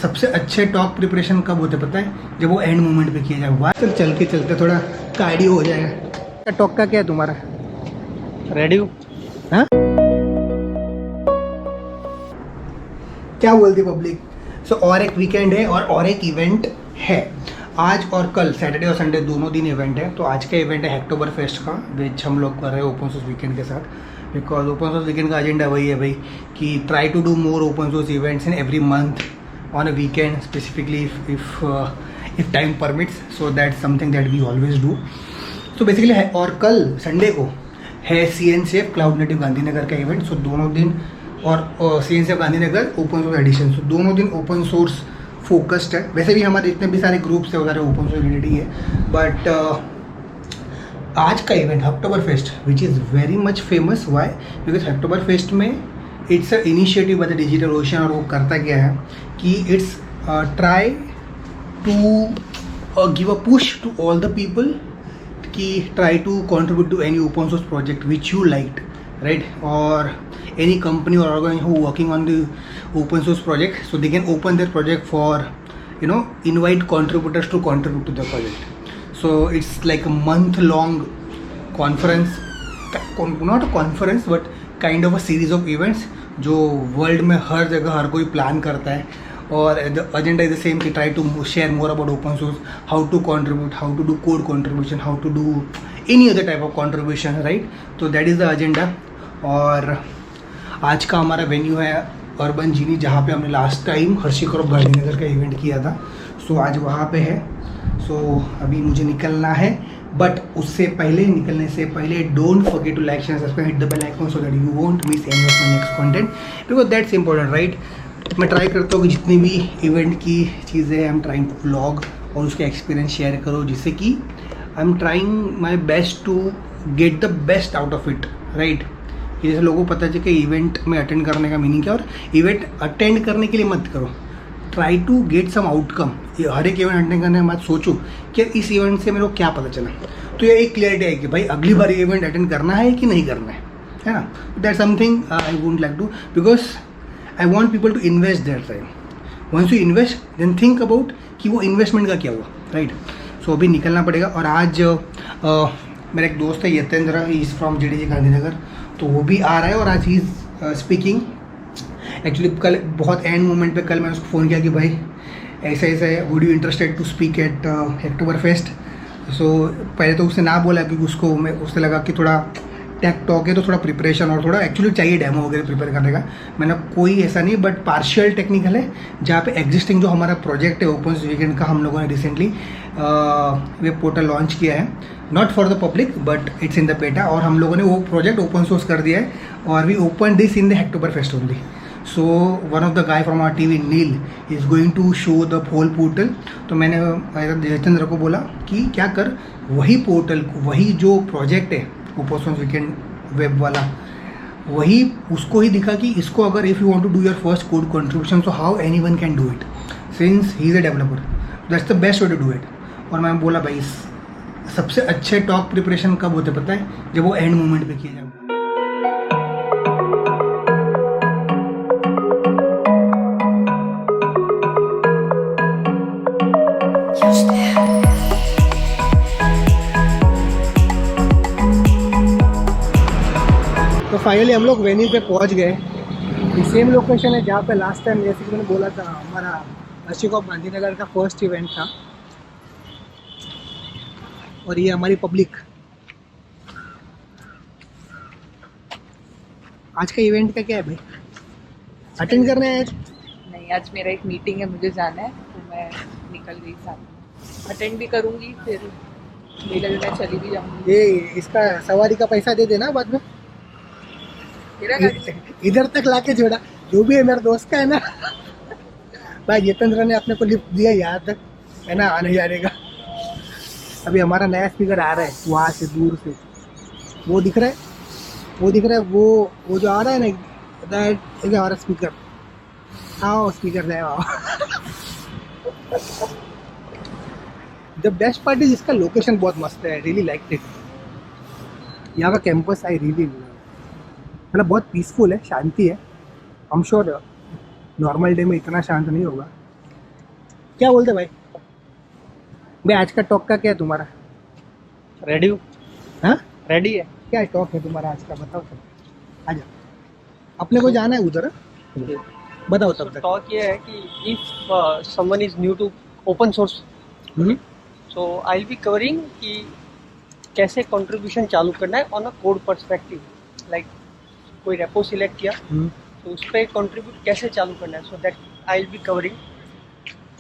सबसे अच्छे talk preparation कब होते पता है? जब वो एंड मोमेंट पे किया जाए। वाह चल के चलते थोड़ा कार्डियो हो जाएगा। टॉक का क्या है तुम्हारा? रेडी हो? हाँ क्या बोलती पब्लिक? सो और एक वीकेंड है और एक इवेंट है आज और कल, सैटरडे और संडे दोनों दिन इवेंट है। तो आज का इवेंट है हैक्टोबर फेस्ट का, विच हम लोग कर रहे हैं ओपन सोर्स वीकेंड के साथ। बिकॉज ओपन सोर्स वीकेंड का एजेंडा वही है भाई कि try to do more open source events in every month on a weekend, specifically if time permits, so that's something that we always do. So basically है, और कल Sunday को है CNCF क्लाउड नेटिव गांधीनगर का इवेंट। सो दोनों दिन और CNCF Gandhinagar open source edition, so दोनों दिन ओपन सोर्स फोकस्ड है। वैसे भी हमारे जितने भी सारे ग्रुप्स है उधर ओपन सोर्स रिलेटेड ही है, बट आज का event Hacktoberfest which is very much famous. Why? Because Hacktoberfest में it's a initiative by the Digital Ocean, और वो करता क्या है कि it's try to give a push to all the people कि try to contribute to any open source project which you liked, right? और any company और organisation who working on the open source project, so they can open there project for invite contributors to contribute to the project. So it's like a month long conference, not a conference but kind of a series of events जो world में हर जगह हर कोई plan करता है। और the agenda is the same कि try to share more about open source, how to contribute, how to do code contribution, how to do any other type of contribution, right? तो दैट इज़ द एजेंडा। और आज का हमारा venue है urban जीनी, जहाँ पे हमने last time Harshi crop Gandhinagar का इवेंट किया था। सो आज वहाँ पे है। सो अभी मुझे निकलना है, बट उससे पहले, निकलने से पहले don't forget to like share subscribe, hit the bell icon so that you won't miss any of my next content, because that's important, right? मैं ट्राई करता हूँ कि जितनी भी इवेंट की चीज़ें I am trying to vlog और उसका एक्सपीरियंस शेयर करो, जिससे कि I am trying my best to get the best out of it, right? जैसे लोगों को पता चले कि इवेंट में अटेंड करने का मीनिंग क्या, और इवेंट अटेंड करने के लिए मत करो, try to get some outcome. हर एक इवेंट अटेंड करने के बाद सोचो कि इस इवेंट से मेरे को क्या पता चला। तो ये एक क्लियरिटी है कि भाई अगली बार इवेंट अटेंड करना है कि नहीं करना है ना? That something I wouldn't like to, because I want people to invest their time. Once you invest then think about कि वो इन्वेस्टमेंट का क्या हुआ, राइट? सो अभी निकलना पड़ेगा। और आज मेरा एक दोस्त है Yatendra, he is from JDG Gandhinagar, तो वो भी आ रहा है और आज ही इज़ स्पीकिंग। एक्चुअली कल बहुत एंड मोमेंट पे कल मैंने उसको फ़ोन किया कि भाई ऐसा ऐसा है, would you interested to speak at Hacktoberfest? So पहले तो उसने ना बोला क्योंकि उससे लगा कि थोड़ा टेक टॉक है तो थोड़ा प्रिपरेशन और थोड़ा एक्चुअली चाहिए डेमो वगैरह प्रिपेयर करने का। मैंने कोई ऐसा नहीं, बट पार्शियल टेक्निकल है, जहाँ पे एग्जिस्टिंग जो हमारा प्रोजेक्ट है ओपन वीकेंड का, हम लोगों ने रिसेंटली वेब पोर्टल लॉन्च किया है, not for the public but it's in the बेटा, और हम लोगों ने वो प्रोजेक्ट ओपन सोर्स कर दिया है और we open this in the Hacktoberfest only. So one of the guy from our TV, Neel, is going to show the whole portal. तो मैंने जयचंद्र को बोला कि क्या कर, वही पोर्टल को, वही जो प्रोजेक्ट है ओपन सोर्स वीकेंड वेब वाला, वही उसको ही दिखा कि इसको अगर if you want to do your first code contribution, so how anyone can do it since he is a developer, that's the best way to do it. और मैं बोला भाई सबसे अच्छे टॉक प्रिपरेशन कब होते पता है? जब वो एंड मोमेंट पे किया जाए। तो फाइनली हम लोग वेन्यू पे पहुंच गए। ये सेम लोकेशन है जहाँ पे लास्ट टाइम, जैसे कि मैंने बोला था, हमारा हर्षी क्रॉप गांधीनगर का फर्स्ट इवेंट था। और ये हमारी पब्लिक। आज का इवेंट का क्या है भाई? अटेंड करना है आज? नहीं, आज मेरा एक मीटिंग है, मुझे जाना है, तो मैं निकल गई साथ में। अटेंड भी करूँगी, फिर मैं चली भी जाऊँगी। ये इसका सवारी का पैसा दे देना बाद में, इधर तक लाके जोड़ा, जो भी है मेरा दोस्त का है ना। भाई जितेंद्र ने अपने को लिफ्ट दिया यहाँ तक, है ना, आने जाने का। अभी हमारा नया स्पीकर आ रहा है वहाँ से दूर से, वो दिख रहा है, वो दिख रहा है, वो जो आ रहा है ना, दैट इज हमारा स्पीकर। आओ स्पीकर है, आओ। द बेस्ट पार्ट इज इसका लोकेशन बहुत मस्त है, रियली लाइक इट। यहाँ का कैंपस आई रियली, मतलब बहुत पीसफुल है, शांति है। I am sure normal day में इतना शांत नहीं होगा, क्या बोलते भाई? भाई आज का टॉक का क्या है तुम्हारा? रेडी हूँ। हाँ, रेडी है। क्या टॉक है तुम्हारा आज का, बताओ सब। आ जाओ, अपने को जाना है उधर, हाँ? बताओ तब तक। टॉक ये है कि if someone is new to open source, hmm, so I will be covering कि कैसे कंट्रीब्यूशन चालू करना है on a code perspective. Like कोई रेपो सिलेक्ट किया तो उस पर कंट्रीब्यूट कैसे चालू करना है, so that I will be covering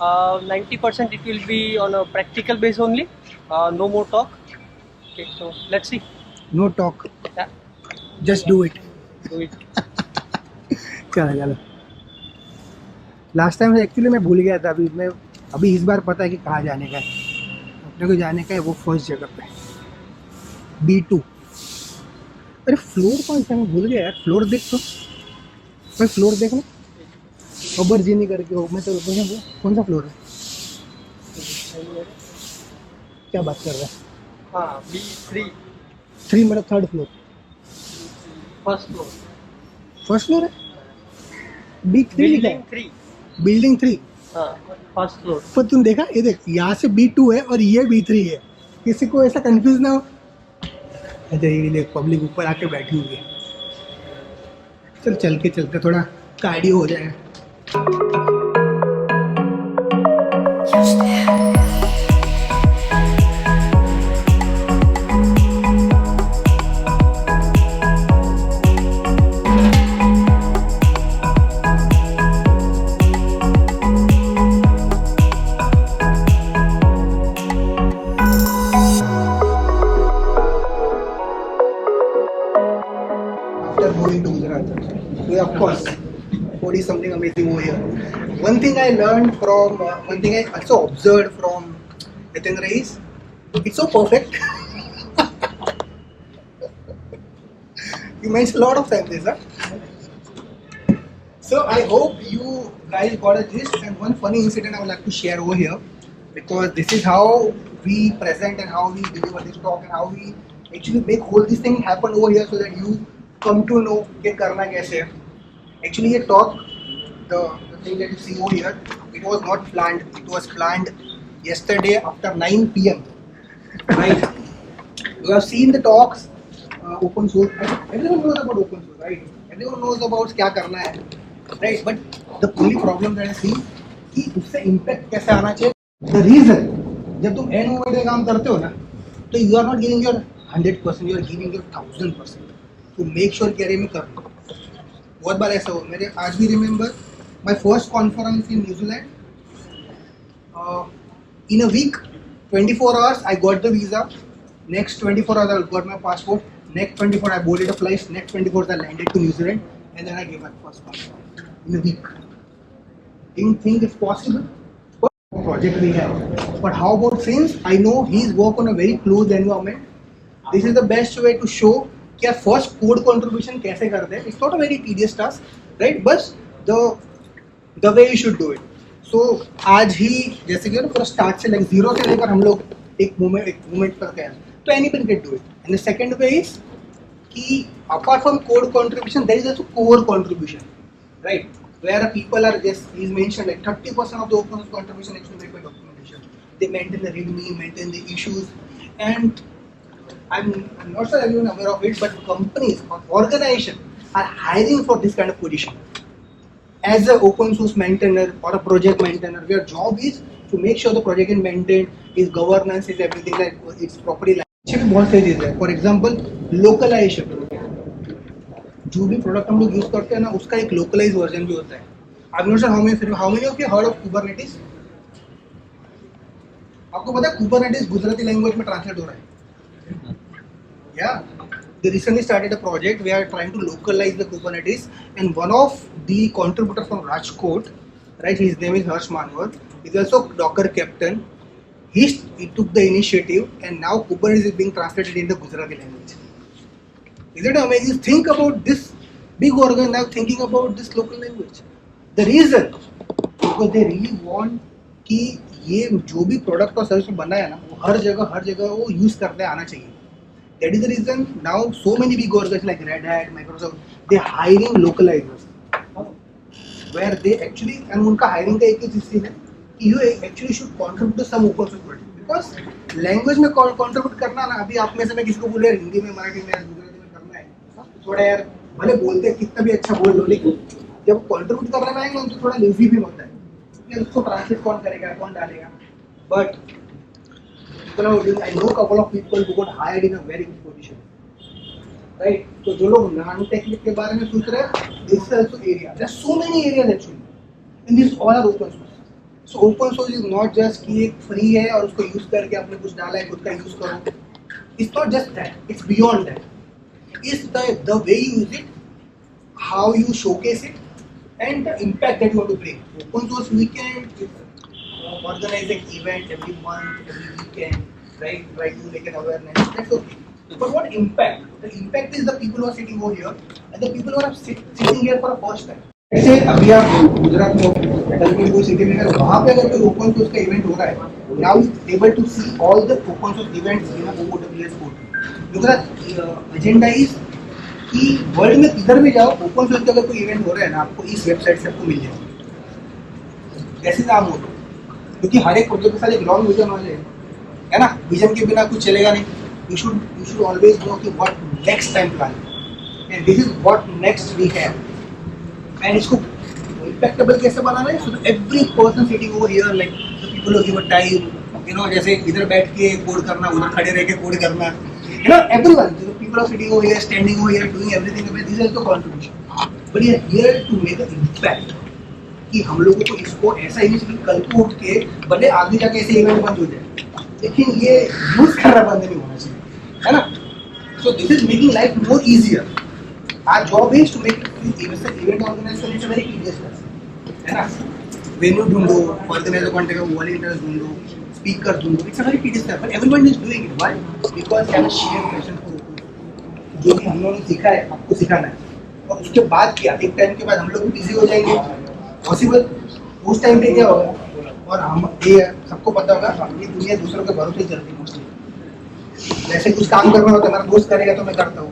90%. It will be on a practical base only, no more talk. Okay, so let's see. No talk, just do it. Do it. चलो चलो। लास्ट टाइम एक्चुअली मैं भूल गया था, अभी इस बार पता है कि कहाँ जाने का है। अपने को जाने का है वो फर्स्ट जगह पे, B2। अरे फ्लोर कौन सा, मैं भूल गया यार। फ्लोर देख तो भाई, फ्लोर देख ना, ओबरजीनी करके हो। मैं तो कौन सा फ्लोर है? क्या बात कर रहा है? हाँ, B3, 3 मतलब third floor, first floor. First floor है। B3 लिखा बिल्डिंग है, 3. बिल्डिंग 3। हाँ, फर्स्ट फ्लोर. पर तुम देखा, ये देख, यहाँ से B2 है और ये B3 है, किसी को ऐसा कंफ्यूज ना हो। अच्छा ये देख, पब्लिक ऊपर आके बैठी हुई है। चल चल के चलते, थोड़ा कार्डियो हो जाएगा। After moving to Gujarat, we of course food is something amazing over here. One thing I learned from, one thing I also observed from Hitendra is, it's so perfect. You mentioned a lot of times this, huh? So I hope you guys got a gist, and one funny incident I would like to share over here, because this is how we present and how we deliver this talk and how we actually make whole this thing happen over here, so that you come to know कि करना कैसे है. Actually ये talk, the thing that you see over here, it was not planned. It was planned yesterday after 9 p.m. Right? You have seen the talks, open source. Everyone knows about open source, right? Everyone knows about क्या करना है, right? But the only problem that I see कि उससे impact कैसे आना चाहिए. The reason, जब तुम end moment में काम करते हो ना, तो you are not giving your 100%, you are giving your 1000%. तो make sure कि अरे मैं कर लूँ. बहुत बार ऐसा हो. मेरे आज भी remember my first conference in New Zealand. In a week, 24 hours I got the visa. Next 24 hours I got my passport. Next 24 I boarded a flight. Next 24 I landed to New Zealand, and then I gave my first conference in a week. Didn't think it's possible. But project we have. But how about since I know he's work on a very close environment, this is the best way to show कि first code contribution कैसे करते हैं. It's not a very tedious task, right? But the way you should do it. So आज ही जैसे कि ना पूरा start से like zero से लेकर हम लोग एक moment पर गए, तो anyone can do it. And the second way is कि apart from code contribution, there is also core contribution, right? Where people are just, he's mentioned like 30% of the open source contribution actually made by documentation. They maintain the README, maintain the issues, and I'm not sure everyone aware of it, but companies or organizations are hiring for this kind of position. As an open source maintainer or a project maintainer, your job is to make sure the project is maintained, its governance is everything, like it's properly. बहुत सारी चीज़ें हैं. For example, localization. जो भी product हम लोग use करते हैं ना, उसका एक लोकलाइज वर्जन भी होता है. I am not sure how many of you heard of Kubernetes. आपको पता है कुबरनेटिस गुजराती लैंग्वेज में ट्रांसलेट हो रहा है. Yeah, they recently started a project. We are trying to localize the Kubernetes, and one of the contributors from Rajkot, right? His name is Harsh Manwar. He's also Docker captain. He took the initiative, and now Kubernetes is being translated in the Gujarati language. Isn't it amazing? Think about this big organ now thinking about this local language. The reason, because they really want कि ये जो भी product और service बना है ना, वो हर जगह वो यूज करने आना चाहिए. That is the reason now so many big organizations like Red Hat, Microsoft, they're hiring localizers, where they actually, and उनका hiring का एक ही चीज़ है you actually should contribute to some open source project, because language में contribute करना ना, अभी आप में से मैं किसी को बोल रहा हिंदी में, मराठी में, गुजराती में करना है, थोड़ा यार भले बोलते हैं कितना भी अच्छा बोल लो, लेकिन जब कंट्रीब्यूट करने में आएंगे तो थोड़ा लेजी भी होता है कि उसको ट्रांसलेट कौन करेगा, कौन डालेगा. But I know a couple of people who got hired in a very good position, right? तो जो लोग नॉन टेक्निक के बारे में सोच रहे हैं, this is also area. There are so many areas actually, and these all are open source. So open source is not just कि एक free है और उसको use करके आपने कुछ डाला है, खुद का use करो. It's not just that. It's beyond that. It's the way you use it, how you showcase it, and the impact that you want to bring. Open source weekend is organizing event every month, every weekend, right? Try to make an awareness. That's okay. But what impact? The impact is the people who are sitting over here and the people who are sitting here for the first time. जैसे अभी आप गुजरात में कोई city में है, वहाँ पे अगर कोई ओपन सोर्स का इवेंट हो रहा है, now is able to see all the open source events in a OWS portal. because agenda is कि वर्ल्ड में किधर भी जाओ, ओपन सोर्स का अगर कोई इवेंट हो रहा है ना, आपको इस वेबसाइट से आपको मिल जाएगा. ऐसे काम होता है, क्योंकि हर एक प्रोजेक्ट के साथ एक लॉन्ग विजन वाले है ना. विजन के बिना कुछ चलेगा नहीं. You should always know कि what next time plan, and this is what next we have, and इसको impactable कैसे बनाना है. So every person sitting over here, like the people who give a time, you know, जैसे इधर बैठ के code करना, उधर खड़े रह के कोड करना, you know, everyone, the people are sitting over here, standing over here, doing everything. This is also contribution, but we are here to make an impact. कि हम लोगों को इसको ऐसा ही नहीं, कल को उठ के भले आगे जाके ऐसे इवेंट बंद हो जाए, लेकिन ये यूज करना बंद नहीं होना चाहिए, है ना. So this is making life more easier. Our job is to make event organization is very easy, है ना. वेन्यू ढूंढो, ऑर्गेनाइजर कॉन्टेक्ट करो, वॉलंटियर्स ढूंढो, स्पीकर ढूंढो. It's a very tedious task, but everyone is doing it. Why? Because they have a shared passion for जो भी हम लोगों ने सीखा है, आपको सिखाना है. और उसके बाद क्या, एक टाइम के बाद हम लोग भी बिजी हो जाएंगे. पॉसिबल उस टाइम पे क्या होगा, और हम ये सबको पता होगा, अपनी दुनिया दूसरों के भरोसे चलती है. जैसे कुछ काम करना होता है, मेरा दोस्त करेगा तो मैं करता हूँ.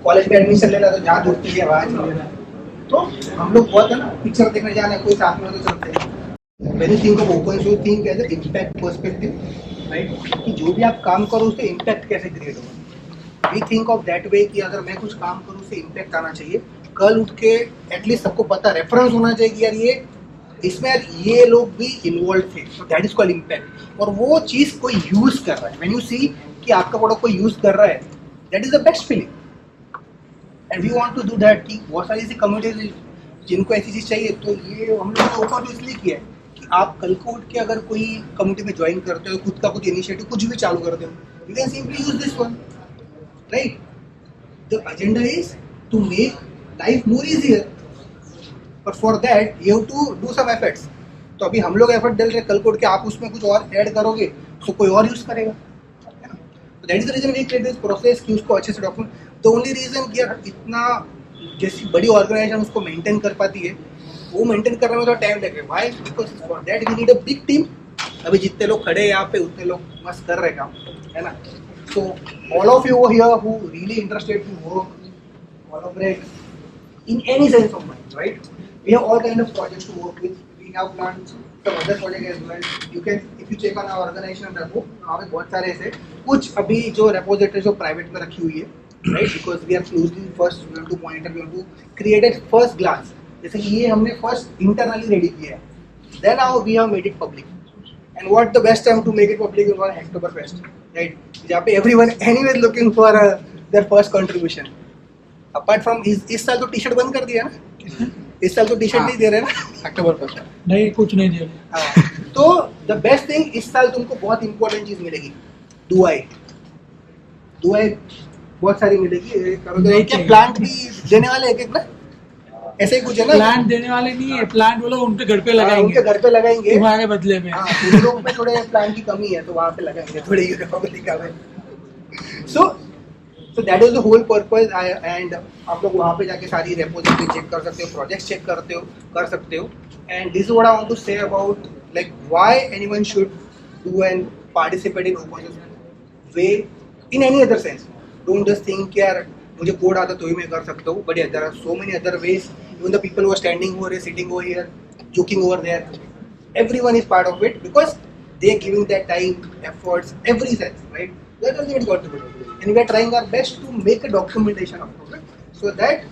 कॉलेज में एडमिशन लेना तो जहाँ दोस्त की आवाज लेना. तो हम लोग बहुत है ना, पिक्चर देखने जाना है, कोई साथ में तो चलते हैं. When you think of open source, think as an impact perspective, right? कि जो भी आप काम करो उससे impact कैसे क्रिएट होगा. We think of that way कि अगर मैं कुछ काम करूँ उससे impact आना चाहिए. कल उठ के एटलीस्ट सबको पता, रेफरेंस होना चाहिए कि यार ये इसमें ये लोग भी इन्वॉल्व थे. So that is called impact. और वो चीज़ कोई यूज कर रहा है, व्हेन यू सी कि आपका प्रोडक्ट कोई यूज कर रहा है, that is the best feeling. And we want to do that. कि बहुत सारी ऐसी कम्युनिटीज जिनको ऐसी चीज़ चाहिए, तो ये हम लोगों ने ओपन इसलिए किया है कि आप कल को उठ के अगर कोई कम्युनिटी में ज्वाइन करते हो, खुद का कुछ इनिशिएटिव कुछ भी चालू करते हो, you can simply use this one, right. The agenda is to make life more easier, but for that you have to do some efforts. तो अभी हम लोग एफर्ट डाल रहे हैं, कल को के आप उसमें कुछ और ऐड करोगे तो कोई और यूज करेगा, है ना. तो that is the reason we create this process कि उसको अच्छे से डॉक्यूमेंट. द ओनली रीजन कि यार इतना जैसी बड़ी ऑर्गेनाइजेशन उसको मेंटेन कर पाती है, वो मेंटेन करने में थोड़ा टाइम लगेगा. Why? Because for that we need a big team. अभी जितने लोग खड़े हैं यहाँ पे उतने लोग मस्त कर रहे काम, है ना. So all of you here who really interested to work, collaborate in any sense of mind, right? We have all kind of projects to work with. We have planned some other project as well. You can, if you check on our organization repo, वहाँ पे बहुत सारे ऐसे कुछ अभी जो repository जो private में रखी हुई है, right? Because we are closely first we want to monitor, we want to create at first glance. जैसे कि ये हमने first internally ready किया है. Then now we have made it public. And what the best time to make it public is on Hacktoberfest, right? जहाँ पे everyone anyway is looking for their first contribution. Apart from इस साल तो T shirt बंद कर दिया ना, इस साल तो टी शर्ट नहीं दे रहे ना अक्टूबर पर. नहीं, कुछ नहीं दे रहे. तो द बेस्ट थिंग, इस साल तुमको बहुत इंपॉर्टेंट चीज मिलेगी, दुआएं. बहुत सारी मिलेगी. क्या प्लांट भी देने वाले एक एक ना, ऐसे ही कुछ है ना. प्लांट देने वाले नहीं है, प्लांट वो लोग उनके घर पे लगाएंगे, उनके घर पे लगाएंगे तुम्हारे बदले में. यूरोप में थोड़े प्लांट की कमी है तो वहाँ पे लगाएंगे थोड़े यूरोप में. So that is the whole purpose. And आप लोग वहाँ पे जाके सारी repository चेक कर सकते हो, projects चेक कर सकते हो. And this is what I want to say about like why anyone should do and participate in open source way in any other sense. Don't just think यार मुझे code आता तो ही मैं कर सकता हूँ. But there are so many other ways. Even the people who are standing over here, sitting over here, joking over there, everyone is part of it because they are giving their time, efforts, every sense, right? That is going to contribute, and we are trying our best to make a documentation of it, so that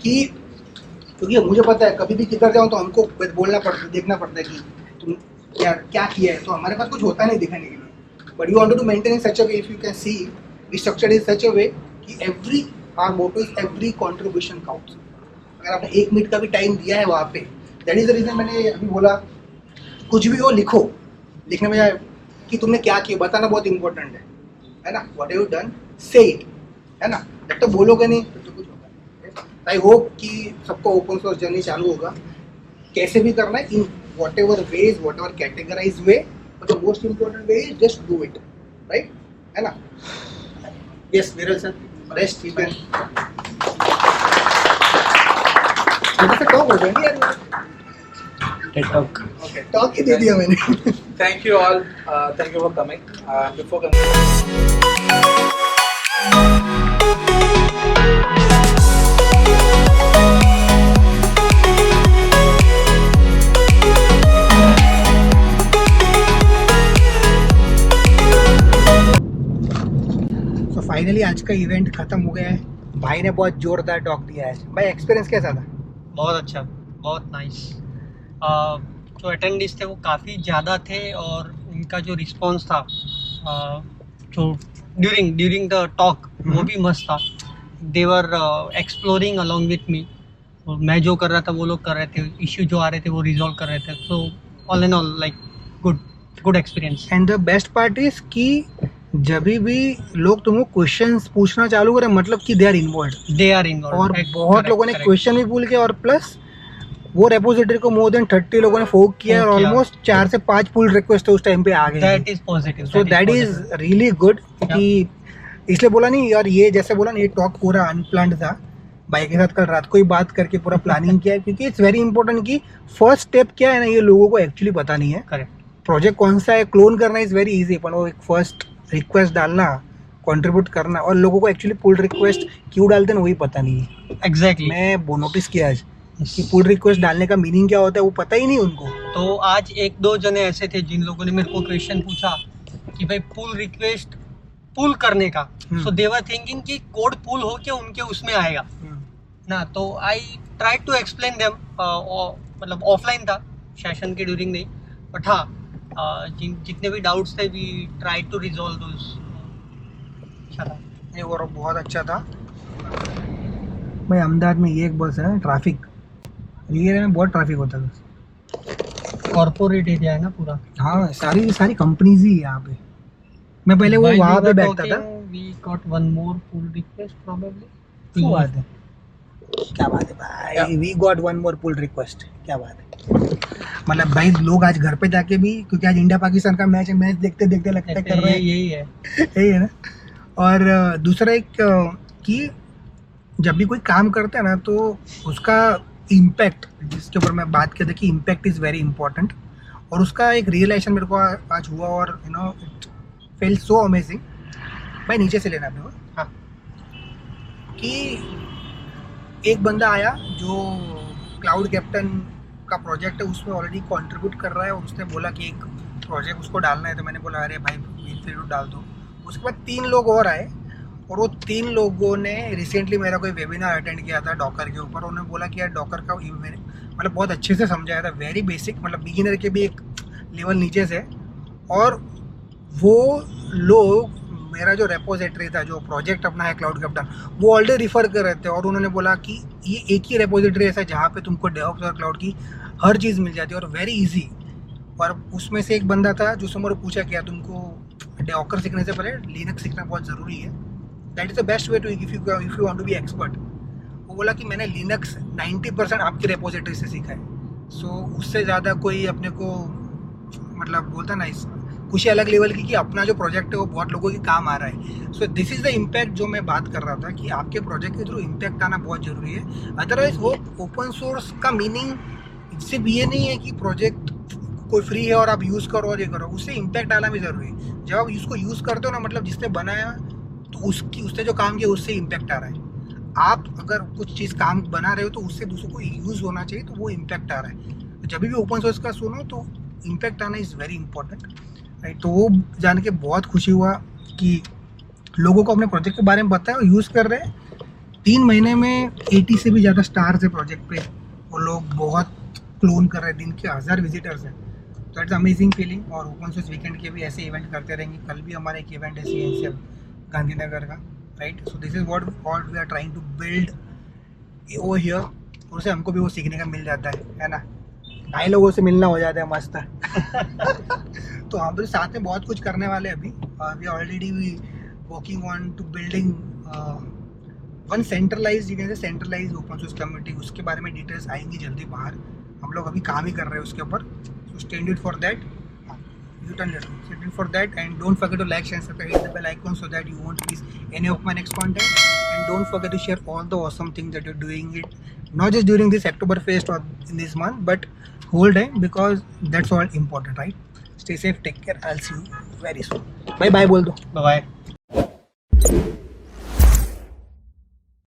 कि क्योंकि मुझे पता है कभी भी किधर जाऊँ तो हमको बोलना पड़ता है, देखना पड़ता है कि तुम क्या किया है, तो हमारे पास कुछ होता नहीं दिखाने के लिए. But you wanted to maintain in such a way, if you can see, we structured in such a way कि every our motto is every contribution counts. अगर आपने 1 मिनट का भी टाइम दिया है वहाँ पे, that is the reason मैंने अभी बोला कुछ भी हो लिखो, लिखने में कि तुमने क्या किया बताना बहुत इंपॉर्टेंट है ना. What have you done, say it, है ना. जब तक बोलोगे नहीं तो कुछ होगा नहीं. आई होप कि सबको ओपन सोर्स जर्नी चालू होगा, कैसे भी करना है, इन whatever ways, whatever categorized way, but the most important way is just do it, right, है ना. Yes, Viral sir, rest you can. जैसे टॉक हो जाएंगे यार. टॉक Okay, टॉक ही दे दिया मैंने. Thank you all. Thank you for coming. Before coming. So finally आज का इवेंट खत्म हो गया है. भाई ने बहुत जोरदार टॉक दिया है. भाई एक्सपीरियंस कैसा था? बहुत अच्छा, बहुत नाइस. जो अटेंडीज थे वो काफ़ी ज़्यादा थे और उनका जो रिस्पॉन्स था जो ड्यूरिंग द टॉक वो भी मस्त था. दे वर एक्सप्लोरिंग अलॉन्ग विथ मी. और मैं जो कर रहा था वो लोग कर रहे थे, इश्यू जो आ रहे थे वो रिजॉल्व कर रहे थे. So all in all like good experience. And the best part is कि जब भी लोग तुमको क्वेश्चंस पूछना चालू करें मतलब कि दे आर इन्वॉल्व, और बहुत लोगों ने क्वेश्चन भी पूछ किया, और प्लस वो रेपोजिटरी को मोर देन 30 लोगों ने फोक किया और ऑलमोस्ट 4 से 5 पुल रिक्वेस्ट उस टाइम पे आ गए. That is positive. So that is really good. कि इसलिए बोला नहीं, और ये जैसे बोला ना, ये टॉक पूरा अनप्लान्ड था. भाई के साथ कल रात को ही बात करके पूरा प्लानिंग किया है, क्योंकि इट्स वेरी इंपॉर्टेंट कि फर्स्ट स्टेप क्या है ना, ये लोगों को एक्चुअली पता नहीं है. करेक्ट. प्रोजेक्ट कौन सा है, क्लोन करना इज वेरी इजी, पर वो एक फर्स्ट रिक्वेस्ट डालना, कंट्रीब्यूट करना, और लोगों को एक्चुअली पुल रिक्वेस्ट क्यों डालते हैं वही पता नहीं है. एग्जैक्टली. मैं वो नोटिस किया आज कि पुल रिक्वेस्ट डालने का मीनिंग क्या होता है वो पता ही नहीं उनको. तो आज 1-2 जने ऐसे थे जिन लोगों ने मेरे को क्वेश्चन पूछा कि भाई पुल रिक्वेस्ट पुल करने का. सो दे वर थिंकिंग कि कोड पुल हो के उनके उसमें आएगा ना. तो I try to explain them. मतलब ऑफलाइन था, सेशन के ड्यूरिंग नहीं, बट हाँ जितने भी डाउट्स थे we try to resolve those. अच्छा था ये, और बहुत अच्छा था. भाई अहमदाबाद में ये एक बस है, ट्रैफिक ये एरिया में बहुत ट्रैफिक होता है. कॉर्पोरेट एरिया है ना पूरा. हाँ, सारी कंपनीज ही है यहाँ पे. मैं पहले वो वहाँ पे बैठता था. We got one more pull request probably. क्या बात है, क्या बात है भाई. We got one more pull request. क्या बात है. मतलब भाई लोग आज घर पे जाके भी, क्योंकि आज इंडिया पाकिस्तान का मैच है, मैच देखते देखते लगता है कर रहे हैं. यही है ना. और दूसरा एक कि जब भी कोई काम करते हैं ना तो उसका इम्पैक्ट, जिसके ऊपर मैं बात करता कि इम्पैक्ट इज़ वेरी इंपॉर्टेंट, और उसका एक रियलाइजेशन मेरे को आज हुआ, और you know it feel so amazing. भाई नीचे से लेना अपने को. हाँ, कि एक बंदा आया जो क्लाउड कैप्टन का प्रोजेक्ट है उसमें ऑलरेडी कंट्रीब्यूट कर रहा है, और उसने बोला कि एक प्रोजेक्ट उसको डालना है. तो मैंने बोला अरे भाई फिर डाल दो. उसके बाद 3 लोग और आए, और वो 3 लोगों ने रिसेंटली मेरा कोई वेबिनार अटेंड किया था डॉकर के ऊपर. उन्होंने बोला कि यार डॉकर का मतलब बहुत अच्छे से समझाया था, वेरी बेसिक, मतलब बिगिनर के भी एक लेवल नीचे से. और वो लोग मेरा जो रेपोजिटरी था, जो प्रोजेक्ट अपना है क्लाउड कैप्टन, वो ऑलरेडी रिफ़र कर रहे थे, और उन्होंने बोला कि ये एक ही रेपोजिटरी ऐसा है जहाँ पे तुमको डेवॉप्स और क्लाउड की हर चीज़ मिल जाती है, और वेरी इजी. और उसमें से एक बंदा था जो मुझे पूछा क्या तुमको डॉकर सीखने से पहले लिनक्स सीखना बहुत ज़रूरी है. That is the best way to if you want to be expert. वो बोला कि मैंने लिनक्स 90% आपकी रेपोजिटरी से सीखा है. सो उससे ज़्यादा कोई अपने को मतलब बोलता ना, इस खुशी अलग लेवल की कि अपना जो प्रोजेक्ट है वो बहुत लोगों के काम आ रहा है. सो दिस इज़ द इम्पैक्ट जो मैं बात कर रहा था, कि आपके प्रोजेक्ट के थ्रू इम्पैक्ट आना बहुत ज़रूरी है. अदरवाइज वो ओपन सोर्स का मीनिंग सिर्फ ये नहीं है कि प्रोजेक्ट कोई फ्री है और आप यूज़ करो और ये करो, उससे इम्पैक्ट आना भी ज़रूरी है. जब आप उसको यूज़ करते हो ना, मतलब जिसने बनाया तो उसने जो काम किया उससे इम्पैक्ट आ रहा है. आप अगर कुछ चीज़ काम बना रहे हो तो उससे दूसरों को यूज़ होना चाहिए, तो वो इम्पैक्ट आ रहा है. तो जब भी ओपन सोर्स का सुनो तो इम्पैक्ट आना इज़ वेरी इंपॉर्टेंट, राइट। तो वो जान के बहुत खुशी हुआ कि लोगों को अपने प्रोजेक्ट के बारे में पता है और यूज़ कर रहे हैं। 3 महीने में 80 से भी ज़्यादा स्टार्स है प्रोजेक्ट पे, वो लोग बहुत क्लोन कर रहे हैं, दिन के 1000 विजिटर्स हैं। तो इट्स अमेजिंग फीलिंग। और ओपन सोर्स वीकेंड के भी ऐसे इवेंट करते रहेंगे। कल भी हमारा एक इवेंट है CNCF गांधीनगर का, right. So this is what we are trying to build over here. उससे हमको भी वो सीखने का मिल जाता है ना। नए लोगों से मिलना हो जाता है मस्त। तो हम लोग साथ में बहुत कुछ करने वाले हैं अभी। We already working on to building one centralize open source community. उसके बारे में डिटेल्स आएंगी जल्दी बाहर। हम लोग अभी काम ही कर रहे हैं उसके ऊपर। So stay tuned for that. Stay tuned for that, and don't forget to like, share, subscribe, hit the bell icon so that you won't miss any of my next content. And don't forget to share all the awesome things that you're doing it, not just during this Oktoberfest or in this month, but whole time, because that's all important, right? Stay safe, take care. I'll see you very soon. Bye bye बोल दो. Bye bye.